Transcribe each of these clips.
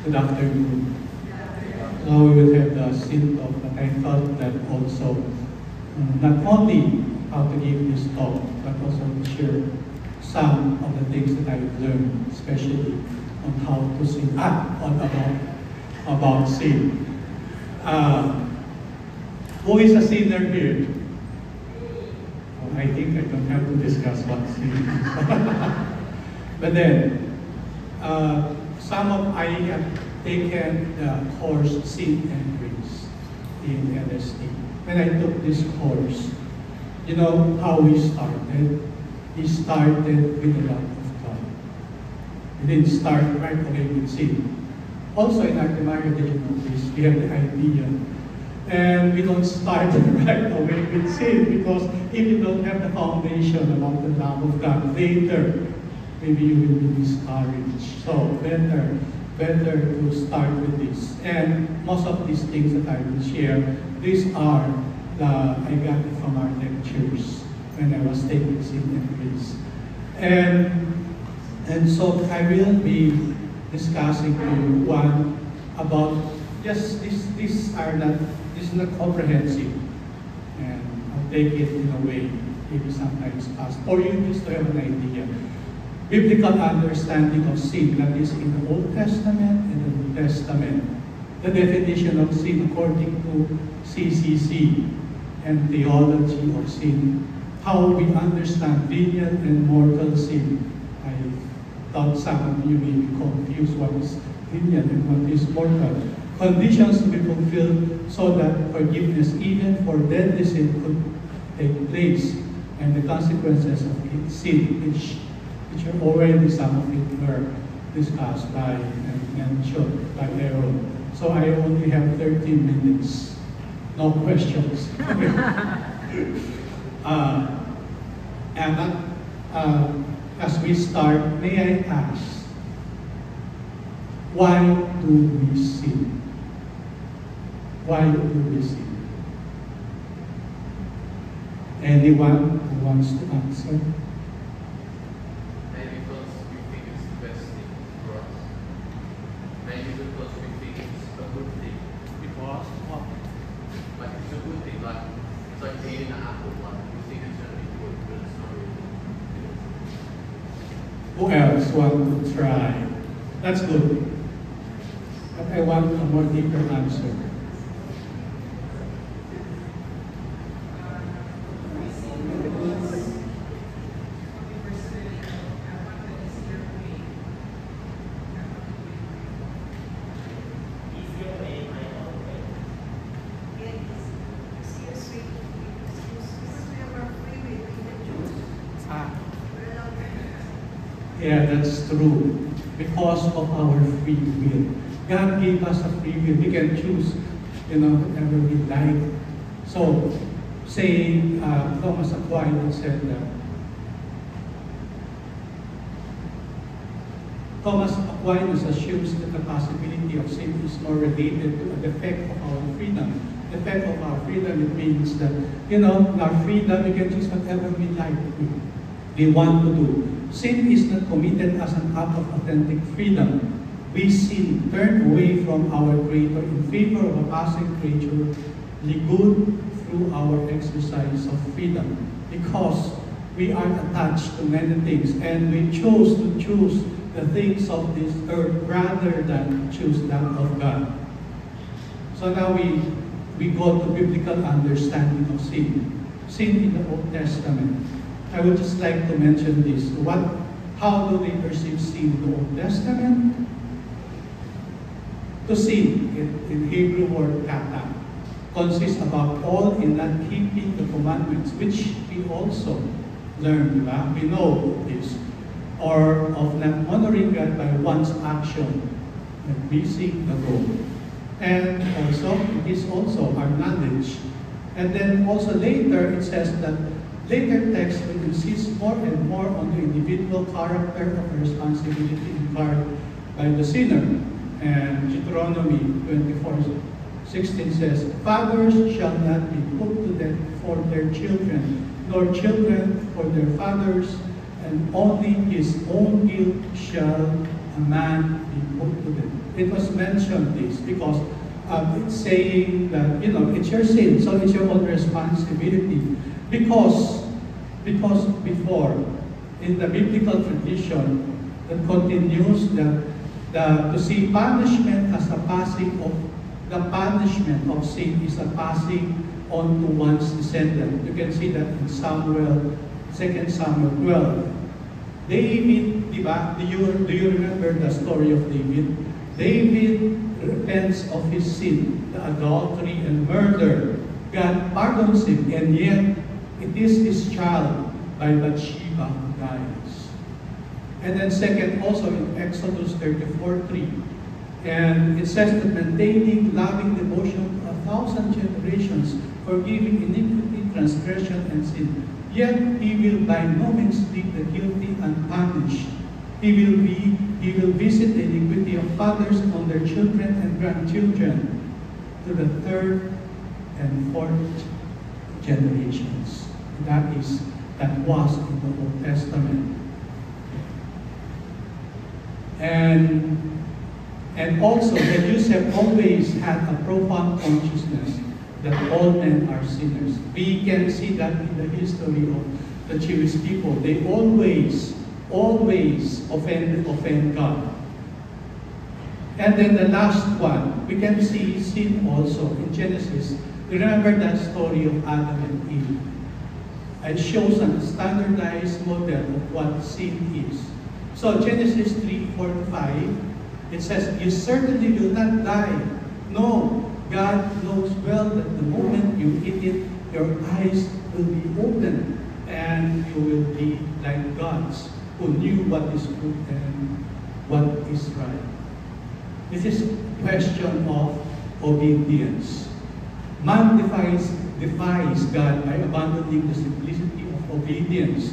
Good afternoon. Now we will have the sin talk, but I thought that also not only how to give this talk, but also to share some of the things that I've learned, especially on how to sin, about sin. Who is a sinner here? Well, I think I don't have to discuss what sin is. But then, I have taken the course Sin and Grace in LSD. When I took this course, you know how we started? We started with the love of God. We didn't start right away with sin. Also in Ave Maria Digital Grace, we have the idea. And we don't start right away with sin because if you don't have the foundation about the love of God, later maybe you will be discouraged. So better to start with this. And most of these things that I will share, these are I got it from our lectures when I was taking Sin and Grace. And so I will be discussing to you one about just this is not comprehensive. And I'll take it in a way, maybe sometimes fast, for you just to have an idea. Biblical understanding of sin, that is in the Old Testament and the New Testament. The definition of sin according to CCC and theology of sin. How we understand venial and mortal sin. I thought some of you may be confused what is venial and what is mortal. Conditions to be fulfilled so that forgiveness even for deadly sin could take place, and the consequences of sin, which are already some of it were discussed by and mentioned by Aaron. So I only have 13 minutes. No questions. As we start, may I ask, why do we sin? Why do we sin? Anyone who wants to answer? Maybe because we think it's the best thing for us. Maybe because we think it's a good thing. Because what? Like it's a good thing, like it's like eating an apple, like we think it's gonna be good, but it's not really good. Who else want to try? That's good. But I want a more deeper answer. Yeah, that's true. Because of our free will. God gave us a free will. We can choose, whatever we like. So, say, Thomas Aquinas said that. Thomas Aquinas assumes that the possibility of sin is more related to a defect of our freedom. Defect of our freedom, it means that, our freedom, we can choose whatever we like we want to do. Sin is not committed as an act of authentic freedom. We sin, turn away from our Creator in favor of a passive creature, good through our exercise of freedom. Because we are attached to many things and we choose the things of this earth rather than choose that of God. So now we go to biblical understanding of sin. Sin in the Old Testament. I would just like to mention this. How do they perceive sin in the Old Testament? To sin, in Hebrew word kata, consists above all in not keeping the commandments, which we also learn, diba? We know this. Or of not honoring God by one's action and missing the goal. And also, it is also our knowledge. And then also later, it says that later text will insist more and more on the individual character of the responsibility incurred by the sinner. And Deuteronomy 24:16 says, fathers shall not be put to death for their children, nor children for their fathers, and only his own guilt shall a man be put to death. It was mentioned this because it's saying that, it's your sin, so it's your own responsibility. Because before, in the biblical tradition, that continues that to see punishment as a passing of, the punishment of sin is a passing on to one's descendant. You can see that in Samuel, 2 Samuel 12. David, diba? Do you remember the story of David? David repents of his sin, the adultery and murder. God pardons him, and yet it is his child by Bathsheba who dies. And then second, also in Exodus 34:3, and it says that maintaining loving devotion to 1,000 generations, forgiving iniquity, transgression, and sin. Yet he will by no means leave the guilty unpunished. He will visit the iniquity of fathers on their children and grandchildren to the third and fourth generations. That was in the Old Testament. And also the Jews have always had a profound consciousness that all men are sinners. We can see that in the history of the Jewish people. They always offend God. And then the last one, we can see sin also in Genesis. Remember that story of Adam and Eve. It shows a standardized model of what sin is. So Genesis 3:4-5, it says, "You certainly will not die. No, God knows well that the moment you eat it, your eyes will be opened, and you will be like gods who knew what is good and what is right." This is a question of obedience. Man defies God by abandoning the simplicity of obedience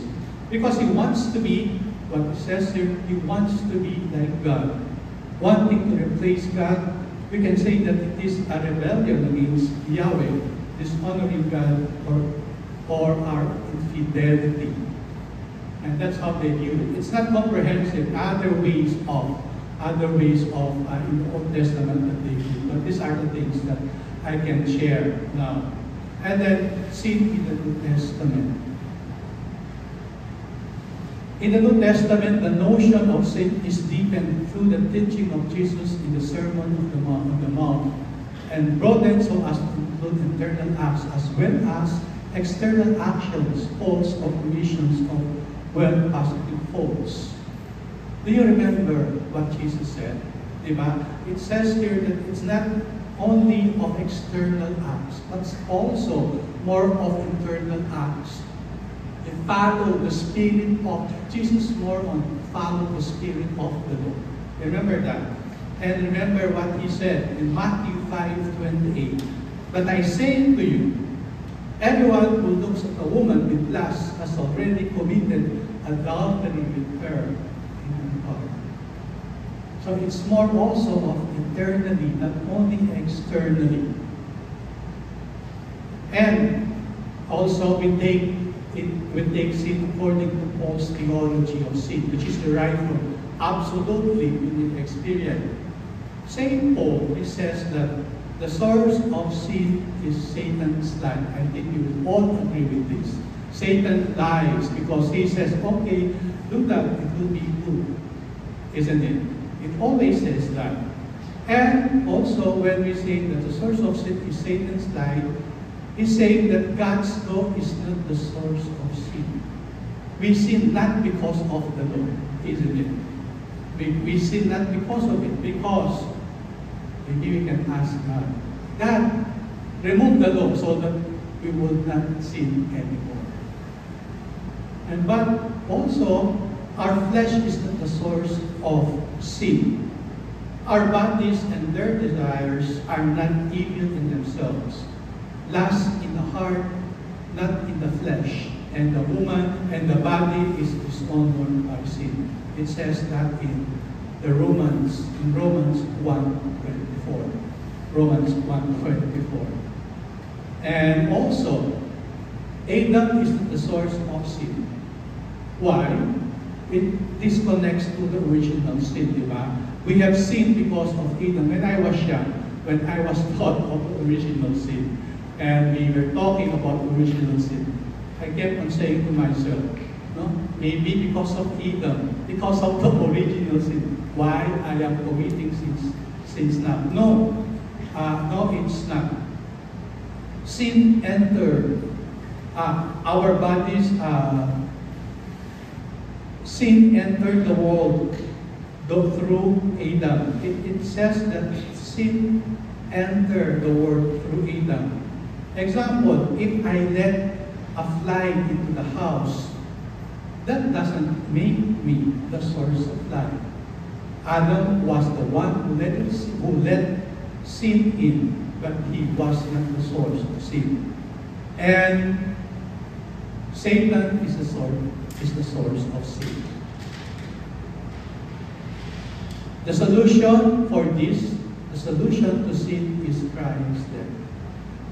because he wants to be, what it says here, he wants to be like God. Wanting to replace God, we can say that it is a rebellion against Yahweh, dishonoring God or our infidelity. And that's how they view it. It's not comprehensive. Other ways of in the Old Testament that they view. But these are the things that I can share now. And then sin in the New Testament. In the New Testament, the notion of sin is deepened through the teaching of Jesus in the Sermon on the Mount, and broadened so as to include internal acts as well as external actions, faults of omissions of positive faults. Do you remember what Jesus said? Diba? It says here that it's not only of external acts, but also more of internal acts. They follow the spirit of Jesus more on follow the spirit of the Lord. Remember that. And remember what he said in Matthew 5:28. "But I say to you, everyone who looks at a woman with lust has already committed adultery with her in her heart." So it's more also of internally, not only externally. And also we take sin according to Paul's theology of sin, which is derived from absolutely unique experience. Saint Paul, he says that the source of sin is Satan's lie. I think you will all agree with this. Satan lies because he says, okay, do that, it will be good. Isn't it? It always says that. And also when we say that the source of sin is Satan's lie, he's saying that God's law is not the source of sin. We sin not because of the law, isn't it? We sin not because of it, because maybe we can ask God, God, remove the law so that we will not sin anymore. But also, our flesh is not the source of sin. Our bodies and their desires are not evil in themselves. Lust in the heart, not in the flesh. And the woman and the body is dishonored by sin. It says that in Romans 1:24. Romans 1:24. And also, Adam is not the source of sin. Why? it disconnects to the original sin, di ba? We have sinned because of Adam. When I was young, when I was taught of original sin, and we were talking about original sin, I kept on saying to myself, no, maybe because of Adam, because of the original sin, why I am committing sins now. No, no, it's not. Sin entered our bodies. Sin entered the world through Adam. It says that sin entered the world through Adam. Example, if I let a fly into the house, that doesn't make me the source of life. Adam was the one who let sin in, but he was not the source of sin. And Satan is the source of sin. The solution for this, the solution to sin is Christ's death.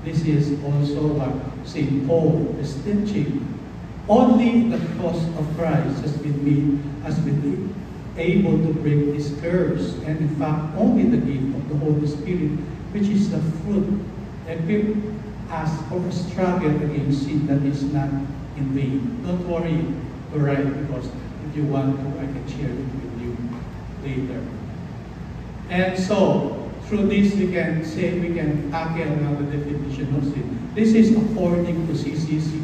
This is also what St. Paul is teaching. Only the cross of Christ has been able to break this curse, and in fact, only the gift of the Holy Spirit, which is the fruit, equip us for a struggle against sin that is not in vain. Don't worry to write, because if you want to, I can share it with you later. And so, through this, we can tackle another definition of sin. This is according to CCC,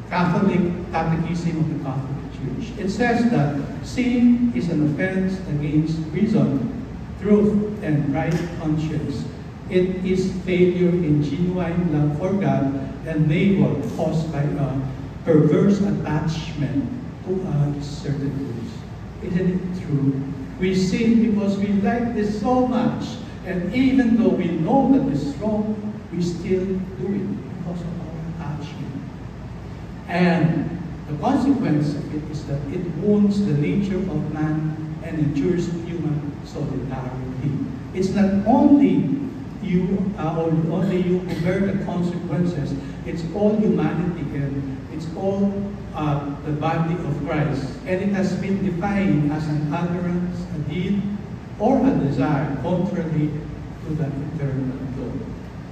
Catholic Catechism of the Catholic Church. It says that sin is an offense against reason, truth, and right conscience. It is failure in genuine love for God and neighbor caused by a perverse attachment to a certain goods. Isn't it true? We sin because we like this so much, and even though we know that this is wrong, we still do it because of our attachment. And the consequence of it is that it wounds the nature of man and endures human solidarity. It's not only you, only you who bear the consequences. It's all humanity, and it's all the body of Christ. And it has been defined as an utterance, a deed, or a desire contrary to the eternal law.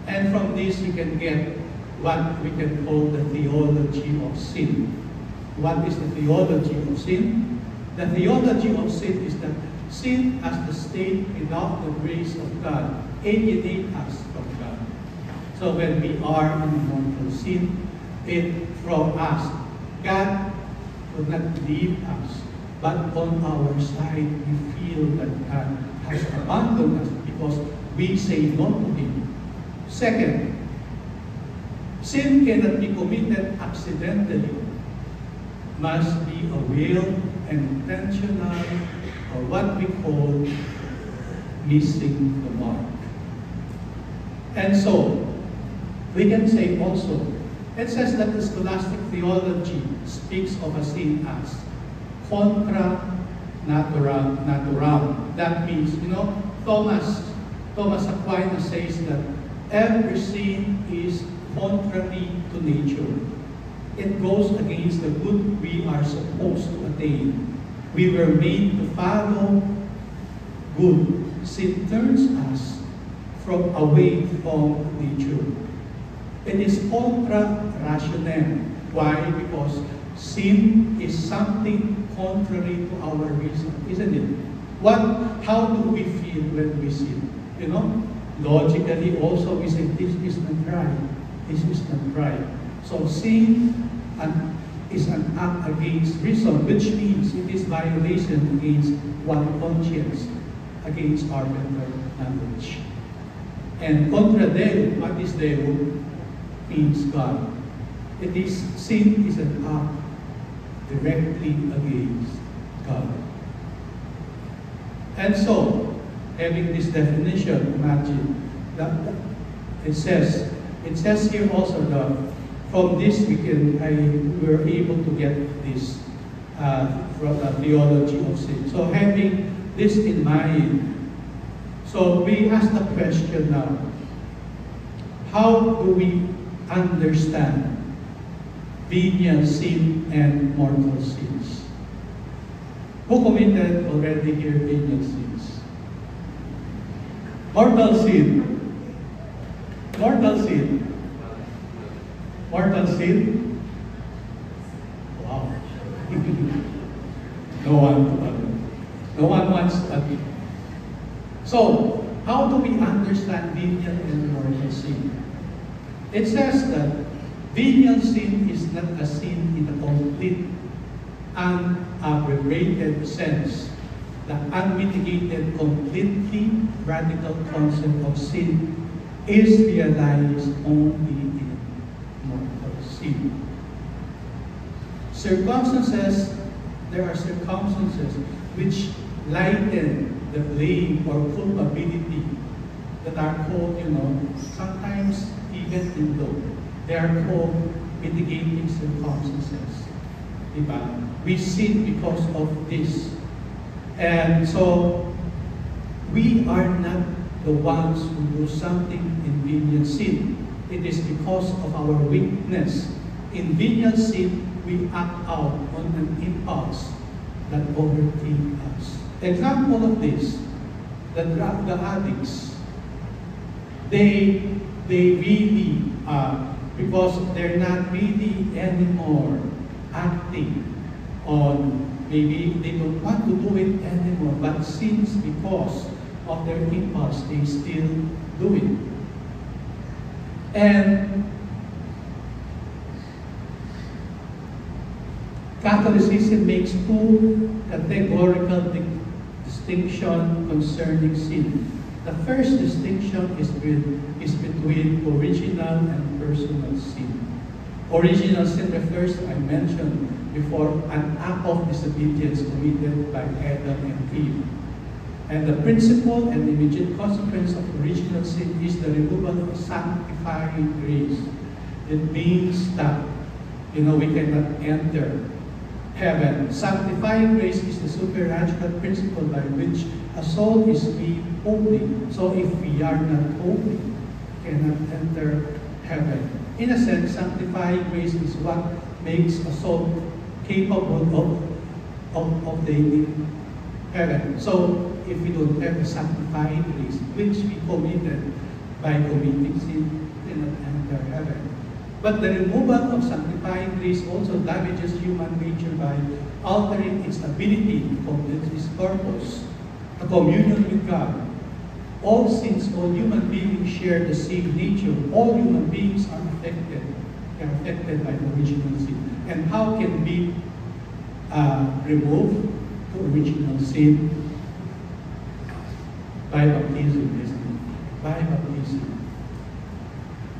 And from this we can get what we can call the theology of sin. What is the theology of sin? The theology of sin is that sin as the state without the grace of God alienate us from God. So when we are in mortal sin, it from us, God will not leave us, but on our side we feel that God has abandoned us because we say no to Him. Second, sin cannot be committed accidentally. Must be a will and intentional, or what we call missing the mark. And so, we can say also, it says that the scholastic theology speaks of a sin as contra natural. That means, Thomas Aquinas says that every sin is contrary to nature. It goes against the good we are supposed to attain. We were made to follow good. Sin turns us away from nature. It is contra rationem. Why? Because sin is something contrary to our reason, isn't it? How do we feel when we sin? Logically also we say, this is not right. This is not right. So sin is an act against reason, which means it is violation against one conscience, against our better knowledge. And contra Deo, what is Deo? Means God. Sin is an act directly against God. And so, having this definition, imagine that it says here also that from this we were able to get this from the theology of sin. So having this in mind, so we ask the question now, how do we understand venial sin and mortal sins. Who committed already here venial sins? Mortal sin. Mortal sin. Mortal sin? Wow. No one to admit. No one wants to admit. So, how do we understand venial and mortal sin? It says that venial sin is not a sin in a complete, unabrogated sense. The unmitigated, completely radical concept of sin is realized only in mortal sin. Circumstances, there are circumstances which lighten the blame or culpability that are called, sometimes even in law, they are called mitigating circumstances. Diba? We sin because of this. And so, we are not the ones who do something in venial sin. It is because of our weakness. In venial sin, we act out on an impulse that overtakes us. Example of this, the addicts, they really, because they're not really anymore acting on, maybe they don't want to do it anymore, but since because of their impulse, they still do it. And Catholicism makes two categorical distinction concerning sin. The first distinction is between original and personal sin. Original sin refers, I mentioned before, an act of disobedience committed by Adam and Eve. And the principle and immediate consequence of original sin is the removal of sanctifying grace. It means that, we cannot enter heaven. Sanctifying grace is the supernatural principle by which a soul is made holy. So if we are not holy, cannot enter heaven. In a sense, sanctifying grace is what makes a soul capable of obtaining heaven. So if we don't have the sanctifying grace, which we committed by committing sin, we cannot enter heaven. But the removal of sanctifying grace also damages human nature by altering its ability to complete its purpose, the communion with God. All since all human beings share the same nature, all human beings are affected. They are affected by original sin. And how can we remove the original sin? By baptism, isn't it? By baptism.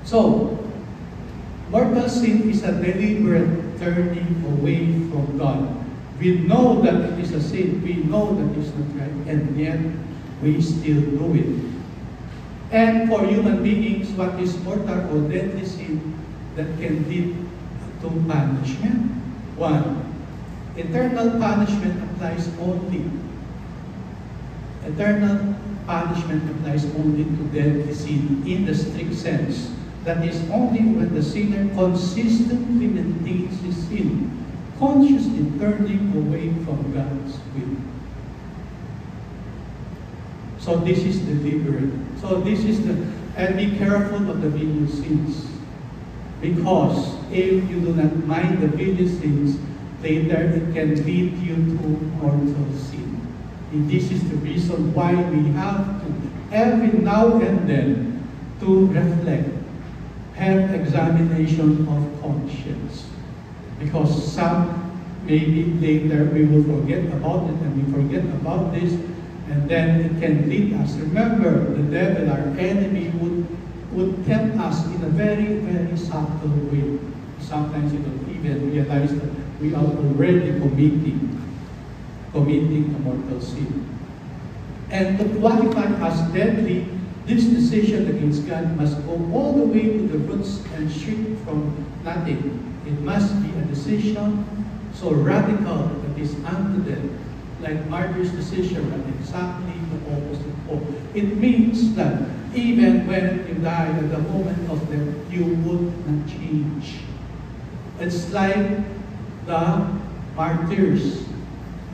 So, mortal sin is a deliberate turning away from God. We know that it is a sin, we know that it is not right, and yet we still do it. And for human beings, what is mortal or deadly sin that can lead to punishment? One, eternal punishment applies only. Eternal punishment applies only to deadly sin in the strict sense. That is only when the sinner consistently maintains his sin, consciously turning away from God's will. So this is deliberate. So this is and be careful of the venial sins. Because if you do not mind the venial sins, later it can lead you to mortal sin. And this is the reason why we have to, every now and then, to reflect, have examination of conscience. Because some, maybe later we will forget about it and we forget about this, and then it can lead us. Remember, the devil, our enemy, would tempt us in a very, very subtle way. Sometimes you don't even realize that we are already committing a mortal sin. And to qualify as deadly, this decision against God must go all the way to the roots and shrink from nothing. It must be a decision so radical that is unto death, like martyr's decision, but exactly the opposite pole. It means that even when you die at the moment of death, you would not change. It's like the martyrs.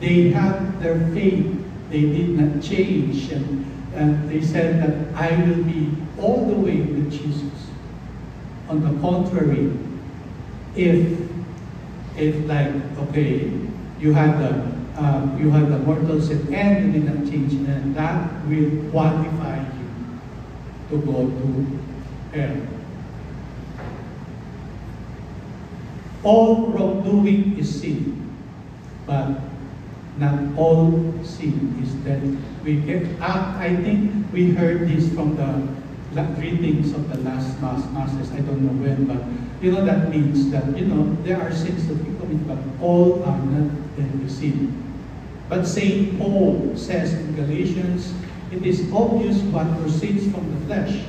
They had their faith. They did not change. And they said that I will be all the way with Jesus. On the contrary, if like, okay, you had the mortal sin and you did not change, and that will qualify you to go to hell. All wrongdoing is sin, but not all sin is death. I think we heard this from the readings of the last masses. I don't know when, but that means that there are sins that we commit, but all are not deadly sin. But Saint Paul says in Galatians, it is obvious what proceeds from the flesh: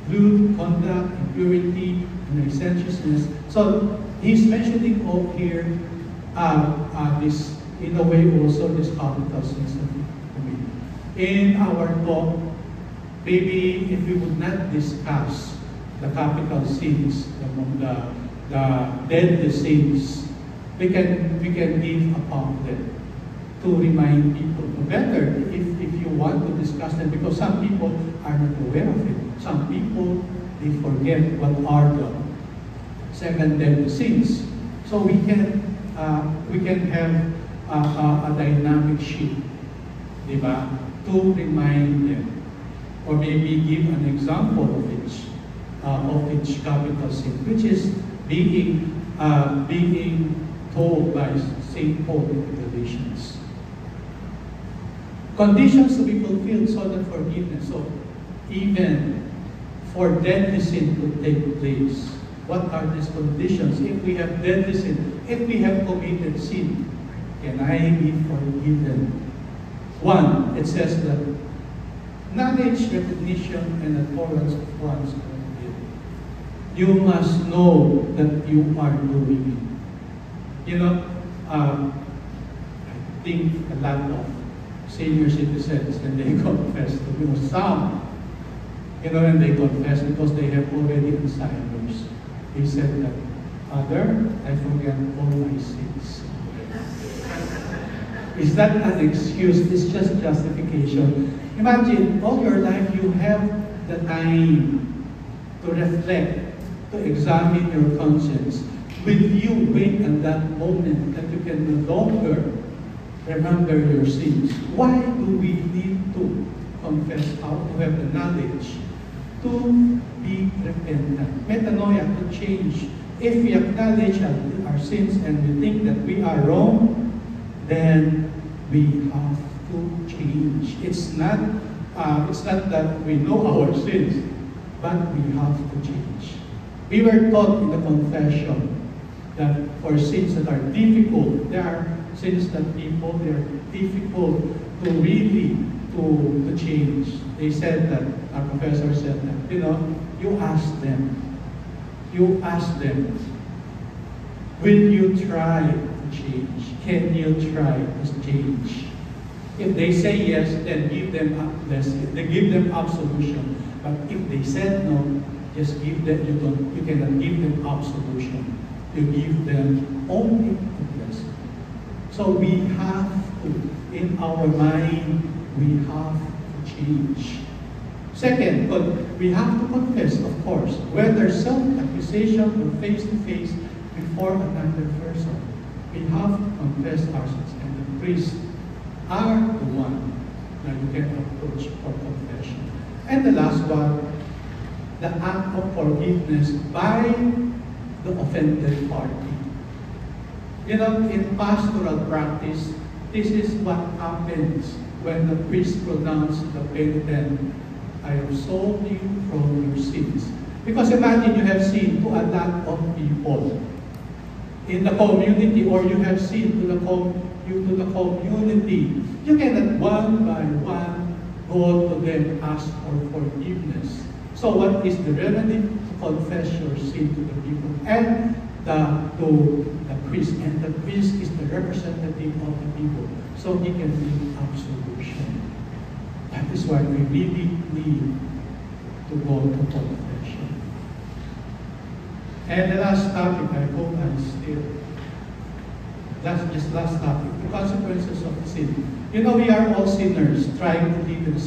lewd conduct, impurity, and licentiousness. So he's mentioning all here this, in a way, also this capital sins that we commit. In our talk, maybe if we would not discuss the capital sins, the deadly sins, we can give a pamphlet to remind people. Better if you want to discuss them, because some people are not aware of it. Some people, they forget what are the 7 deadly sins. So we can have a dynamic sheet, diba, to remind them, or maybe give an example of each capital sin, which is being told by Saint Paul in the Galatians. Conditions to be fulfilled so that forgiveness, so even for deadly sin to take place, what are these conditions? If we have deadly sin, if we have committed sin, can I be forgiven? 1, it says that knowledge, recognition, and abhorrence of one's own guilt. You must know that you are doing it. I think a lot of senior citizens, when they confess to some, and they confess because they have already Alzheimer's. He said that, Father, I forget all my sins. Is that an excuse? It's just justification. Imagine, all your life you have the time to reflect, to examine your conscience. Will you wait at that moment that you can no longer remember your sins? Why do we need to confess, how to have the knowledge to be repentant? Metanoia, to change. If we acknowledge our sins and we think that we are wrong, then we have to change. It's not that we know our sins, but we have to change. We were taught in the confession that for sins that are difficult, there are sins that people, they are difficult to really to change. They said that, our professor said that, you ask them, will you try to change? Can you try to change? If they say yes, then give them a blessing. They give them absolution. But if they said no, just give them, you cannot give them absolution. You give them only the blessing. So we have to, in our mind, we have to change. Second, we have to confess, of course, whether self-accusation or face-to-face before another person. We have to confess our sins, and the priests are the one that you can approach for confession. And the last one, the act of forgiveness by the offended party. In pastoral practice, this is what happens when the priest pronounces the penitent, I absolve you from your sins. Because imagine you have sinned to a lot of people in the community, or you have sinned to the community. You cannot one by one go to them and ask for forgiveness. So what is the remedy? To confess your sin to the people and to the priest. And the priest is the representative of the people, so he can give absolution. That is why we really need to go to confession. And the last topic, I hope I still, last topic, the consequences of sin. You know, we are all sinners trying to live in a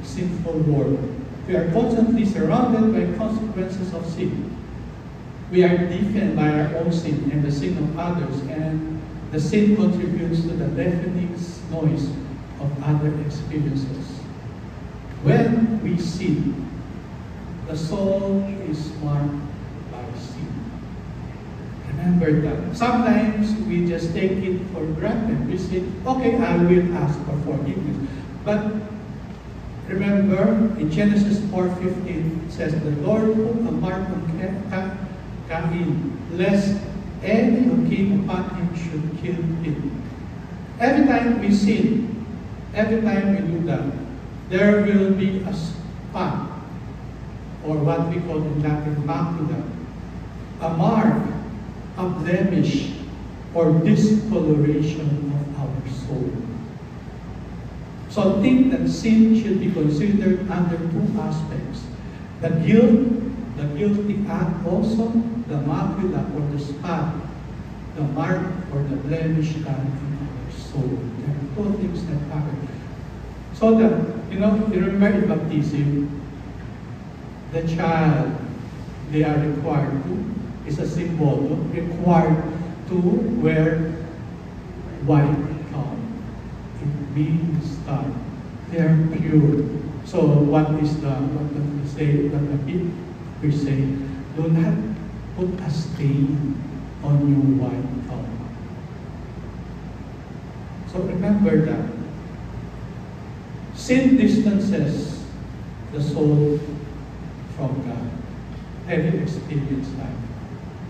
sinful world. We are constantly surrounded by consequences of sin. We are defined by our own sin and the sin of others, and the sin contributes to the deafening noise of other experiences. When we sin, the soul is marked by sin. Remember that. Sometimes we just take it for granted. We say, okay, I will ask for forgiveness. But remember, in Genesis 4:15, it says, the Lord put a mark on Cain, lest any who came upon him should kill him. Every time we sin, every time we do that, there will be a spot, or what we call in Latin macula, a mark, a blemish, or discoloration of our soul. So I think that sin should be considered under two aspects. The guilty act also, the macula or the spot, the mark or the blemish done in our soul. There are two things that happen. So that, you remember in baptism, the child, they are required to, is a symbol, required to wear white gown. It means that they are pure. So what we say, do not put a stain on your white gown. So remember that. Sin distances the soul from God. Have you experienced that?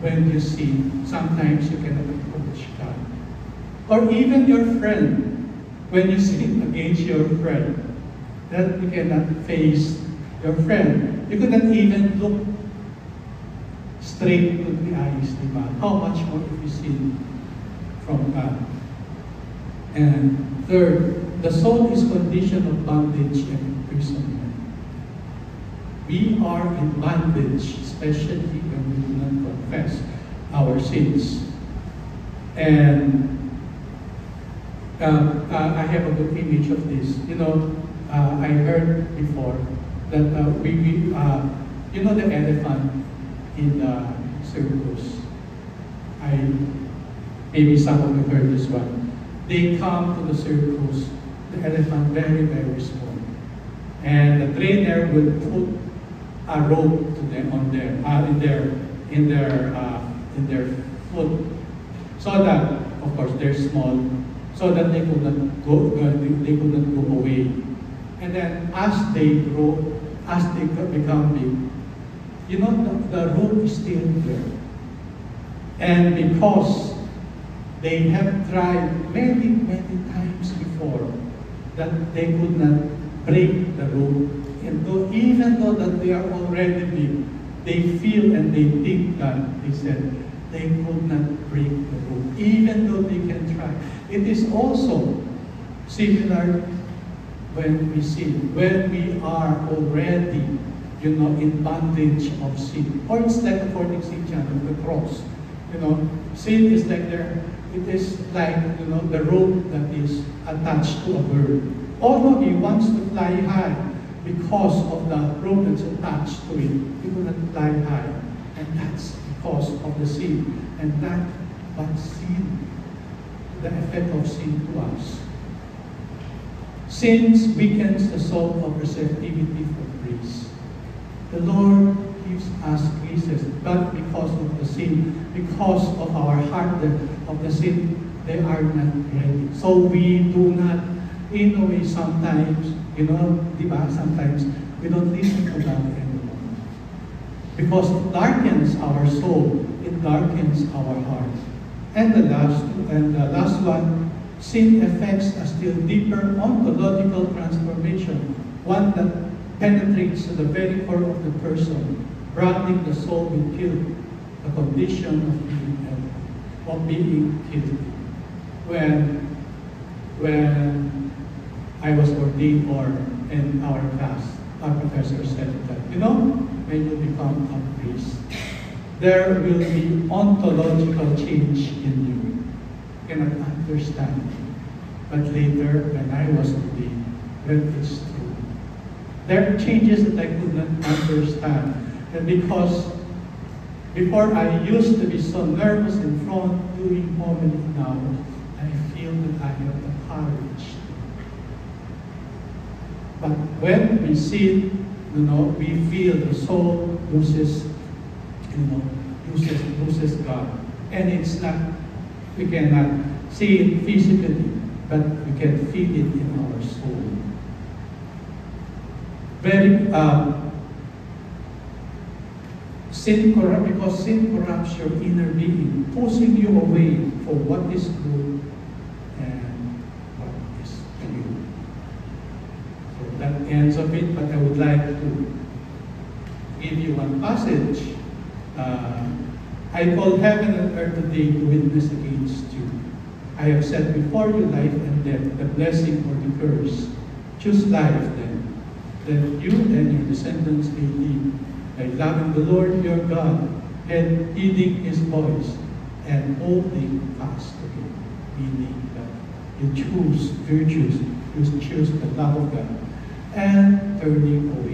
When you sin, sometimes you cannot approach God. Or even your friend, when you sin against your friend, that you cannot face your friend. You could not even look straight to the eyes, diba? How much more if you sin from God? And third, the soul is condition of bondage and imprisonment. We are in bondage, especially when we do not confess our sins. And I have a good image of this. I heard before that the elephant in the circus. Maybe some of you heard this one. They come to the circus, the elephant very, very small. And the trainer will put a rope to them in their foot, so that, of course, they're small, so that they could not go away. And then as they grow, as they become big, the rope is still there. And because they have tried many, many times before that they could not break the rope, and even though that they are already big, they feel and they think that, they said, they could not break the rope, even though they can try. It is also similar when we sin, when we are already, in bondage of sin. Or it's like according to St. John of the cross. Sin is like it is like, the rope that is attached to a bird. Although he wants to fly high, because of the rope that's attached to it, he will not fly high. And that's because of the sin. And that, but sin, the effect of sin to us. Sin weakens the soul of receptivity for grace. The Lord gives us graces, but because of the sin, because of our heart of the sin, they are not ready. So we do not, in a way, sometimes, sometimes we don't listen to God anymore. Because it darkens our soul, it darkens our heart. And the last one, sin affects a still deeper ontological transformation, one that penetrates to the very core of the person, branding the soul with guilt, the condition of being guilty. When I was ordained in our class, our professor said that, when you become a priest, there will be ontological change in you. Cannot understand. But later, when I was ordained, when it's true, there are changes that I could not understand. And because before I used to be so nervous in front doing homily, now I feel that I have the courage. But when we see, we feel the soul loses, loses God. And it's not, we cannot see it physically, but we can feel it in our soul. Because sin corrupts your inner being, pushing you away for what is good and what is true. So that ends of it, but I would like to give you one passage. I called heaven and earth today to witness against you. I have set before you life and death, the blessing or the curse. Choose life then, that you and your descendants may live by loving the Lord your God and heeding His voice and holding fast to Him, meaning that you choose virtues, you choose the love of God and turning away